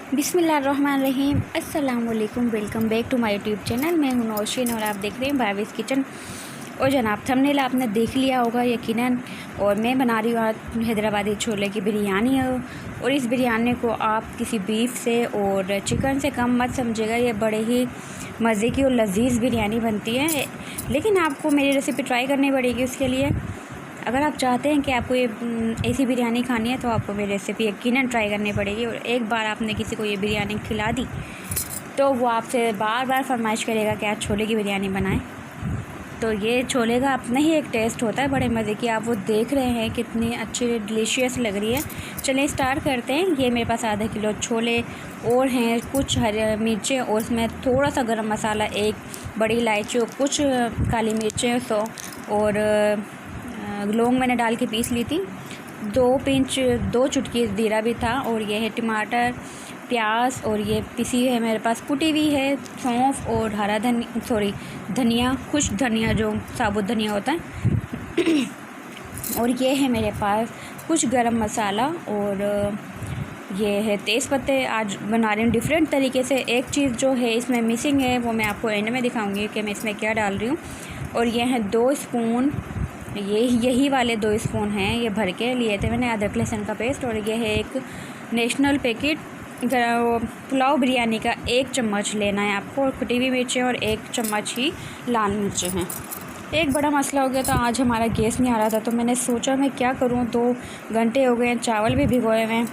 बिस्मिल्लाहिर्रहमानिर्रहीम। अस्सलाम वालेकुम। Welcome back to my YouTube channel. मैं हूं नौशीन और आप देख रहे हैं बारवीज़ किचन। और जनाब थंबनेल आपने देख लिया होगा यकीनन। और मैं बना रही हूँ आज हैदराबादी छोले की बिरयानी। और इस बिरयानी को आप किसी बीफ से और चिकन से कम मत समझिएगा। ये बड़े ही मज़े की और लजीज़ बिरयानी बनती है। लेकिन आपको मेरी रेसिपी ट्राई करनी पड़ेगी। उसके लिए अगर आप चाहते हैं कि आपको ये ऐसी बिरयानी खानी है तो आपको मेरी रेसिपी यकीनन ट्राई करनी पड़ेगी। और एक बार आपने किसी को ये बिरयानी खिला दी तो वो आपसे बार बार फरमाइश करेगा कि आज छोले की बिरयानी बनाएं। तो ये छोले का अपना ही एक टेस्ट होता है बड़े मज़े की। आप वो देख रहे हैं कितनी अच्छी डिलीशियस लग रही है। चलें स्टार्ट करते हैं। ये मेरे पास आधा किलो छोले और हैं, कुछ हरी मिर्चें और उसमें थोड़ा सा गरम मसाला, एक बड़ी इलायची और कुछ काली मिर्चें और लौंग मैंने डाल के पीस ली थी। 2 चुटकी ज़ीरा भी था। और ये है टमाटर, प्याज और ये पिसी है मेरे पास कुटी हुई है सौंफ और धनिया, खुश धनिया जो साबुत धनिया होता है। और ये है मेरे पास कुछ गरम मसाला और ये है तेज़पत्ते। आज बना रही हूँ डिफरेंट तरीके से। एक चीज़ जो है इसमें मिसिंग है वो मैं आपको एंड में दिखाऊंगी कि मैं इसमें क्या डाल रही हूँ। और ये हैं 2 स्पून, यही वाले 2 स्पून हैं, ये भर के लिए थे मैंने अदरक लहसुन का पेस्ट। और ये है एक नेशनल पैकेट पुलाव बिरयानी का 1 चम्मच लेना है आपको। और कुटी हुई मिर्चें और 1 चम्मच ही लाल मिर्चें हैं। एक बड़ा मसला हो गया था, आज हमारा गैस नहीं आ रहा था तो मैंने सोचा मैं क्या करूं। 2 घंटे हो गए हैं, चावल भी भिगोए हुए हैं।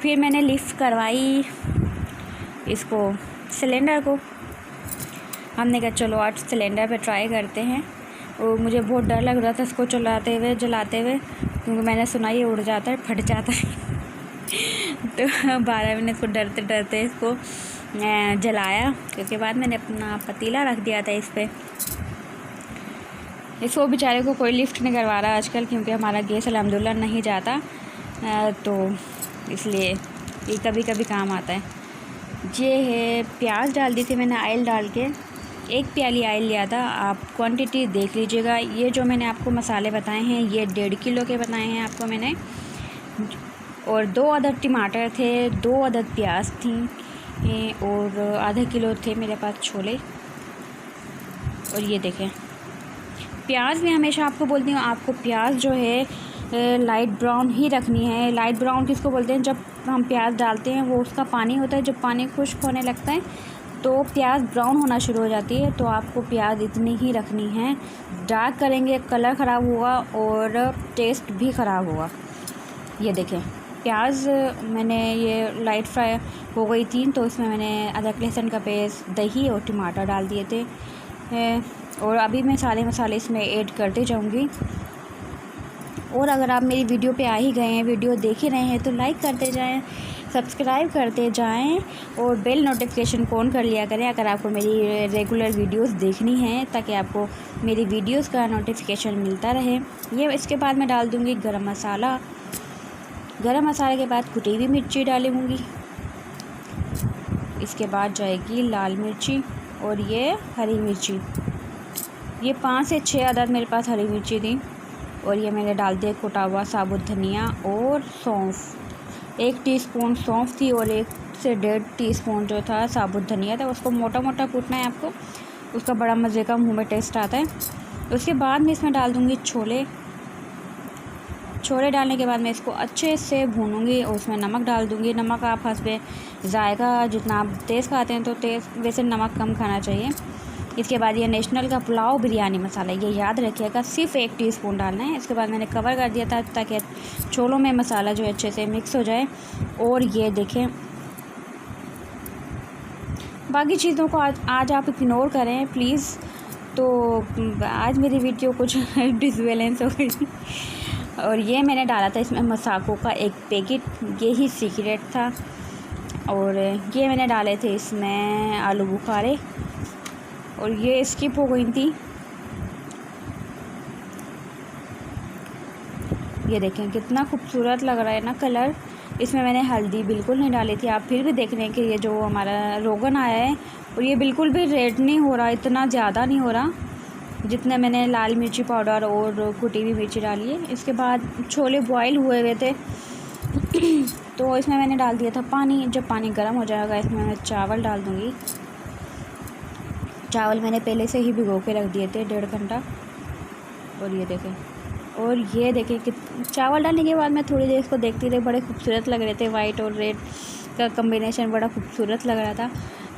फिर मैंने लिफ्ट करवाई इसको सिलेंडर को। हमने कहा चलो आज सिलेंडर पे ट्राई करते हैं। और मुझे बहुत डर लग रहा था इसको जलाते हुए क्योंकि मैंने सुना ये उड़ जाता है, फट जाता है। तो 12 मिनट को डरते डरते इसको जलाया। क्योंकि बाद मैंने अपना पतीला रख दिया था इस पर। इसको बेचारे को कोई लिफ्ट नहीं करवा रहा आजकल, क्योंकि हमारा गैस अल्हम्दुलिल्लाह नहीं जाता। तो इसलिए ये कभी कभी काम आता है। ये है प्याज डाल दी थी मैंने ऑयल डाल के। 1 प्याली ऑयल लिया था, आप क्वांटिटी देख लीजिएगा। ये जो मैंने आपको मसाले बताए हैं ये 1.5 किलो के बताए हैं आपको मैंने। और 2 अदद टमाटर थे, 2 अदद प्याज थी और आधा किलो थे मेरे पास छोले। और ये देखें प्याज में हमेशा आपको बोलती हूँ, आपको प्याज जो है लाइट ब्राउन ही रखनी है। लाइट ब्राउन किसको बोलते हैं, जब हम प्याज डालते हैं वो उसका पानी होता है, जब पानी खुश्क होने लगता है तो प्याज ब्राउन होना शुरू हो जाती है। तो आपको प्याज इतनी ही रखनी है। डार्क करेंगे कलर ख़राब होगा और टेस्ट भी ख़राब होगा। ये देखें प्याज मैंने ये लाइट फ्राई हो गई थी तो इसमें मैंने अदरक लहसुन का पेस्ट, दही और टमाटर डाल दिए थे। और अभी मैं सारे मसाले इसमें ऐड करते जाऊंगी। और अगर आप मेरी वीडियो पे आ ही गए हैं, वीडियो देख ही रहे हैं तो लाइक करते जाएं, सब्सक्राइब करते जाएं और बेल नोटिफिकेशन ऑन कर लिया करें अगर आपको मेरी रेगुलर वीडियोस देखनी है, ताकि आपको मेरी वीडियोस का नोटिफिकेशन मिलता रहे। ये इसके बाद मैं डाल दूँगी गरम मसाला। गरम मसाले के बाद कुटी हुई मिर्ची डालूँगी। इसके बाद जाएगी लाल मिर्ची और ये हरी मिर्ची। ये 5 से 6 अदद मेरे पास हरी मिर्ची थी। और ये मैंने डाल दिया कुटा हुआ साबुत धनिया और सौंफ। 1 टीस्पून सौंफ थी और 1 से 1.5 टीस्पून जो था साबुत धनिया था। उसको मोटा मोटा कूटना है आपको, उसका बड़ा मज़े का मुंह में टेस्ट आता है। उसके बाद मैं इसमें डाल दूँगी छोले। छोले डालने के बाद मैं इसको अच्छे से भूनूंगी और उसमें नमक डाल दूँगी। नमक आप हस्बे जायका, जितना आप तेज़ खाते हैं तो तेज़, वैसे नमक कम खाना चाहिए। इसके बाद ये नेशनल का पुलाव बिरयानी मसाला, ये याद रखिएगा सिर्फ 1 टीस्पून डालना है। इसके बाद मैंने कवर कर दिया था ताकि छोलों में मसाला जो अच्छे से मिक्स हो जाए। और ये देखें बाकी चीज़ों को आज आप इग्नोर करें प्लीज़। तो आज मेरी वीडियो कुछ डिसबैलेंस हो गई। और ये मैंने डाला था इसमें मसाकों का 1 पैकेट, ये ही सीक्रेट था। और ये मैंने डाले थे इसमें आलू बुखारे और ये स्किप हो गई थी। ये देखें कितना खूबसूरत लग रहा है ना कलर। इसमें मैंने हल्दी बिल्कुल नहीं डाली थी। आप फिर भी देख रहे हैं कि ये जो हमारा रोगन आया है और ये बिल्कुल भी रेड नहीं हो रहा, इतना ज़्यादा नहीं हो रहा जितने मैंने लाल मिर्ची पाउडर और कुटी हुई मिर्ची डाली है। इसके बाद छोले बॉयल हुए थे तो इसमें मैंने डाल दिया था पानी। जब पानी गर्म हो जाएगा इसमें मैं चावल डाल दूँगी। चावल मैंने पहले से ही भिगो के रख दिए थे 1.5 घंटा। और ये देखें कि चावल डालने के बाद मैं थोड़ी देर इसको देखती रही। बड़े खूबसूरत लग रहे थे, वाइट और रेड का कम्बिनेशन बड़ा खूबसूरत लग रहा था।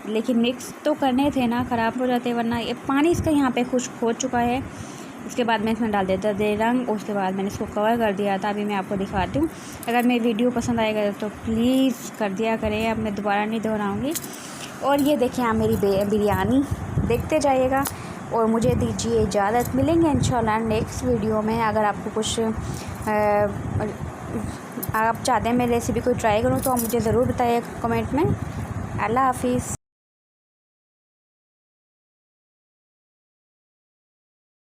लेकिन मिक्स तो करने थे ना, ख़राब हो जाते, वरना ये पानी इसका यहाँ पे खुश्क हो चुका है। उसके बाद मैं इसमें डाल देता दे रंग। उसके बाद मैंने इसको कवर कर दिया था। अभी मैं आपको दिखाती हूँ। अगर मेरी वीडियो पसंद आएगा तो प्लीज़ कर दिया करें, अब मैं दोबारा नहीं दोहराऊँगी। और ये देखिए आप मेरी बिरयानी देखते जाइएगा और मुझे दीजिए इजाज़त। मिलेंगे इंशाल्लाह नेक्स्ट वीडियो में। अगर आपको कुछ आप चाहते हैं मैं रेसिपी कोई ट्राई करूँ तो आप मुझे ज़रूर बताइए कमेंट में। अल्लाह हाफिज़।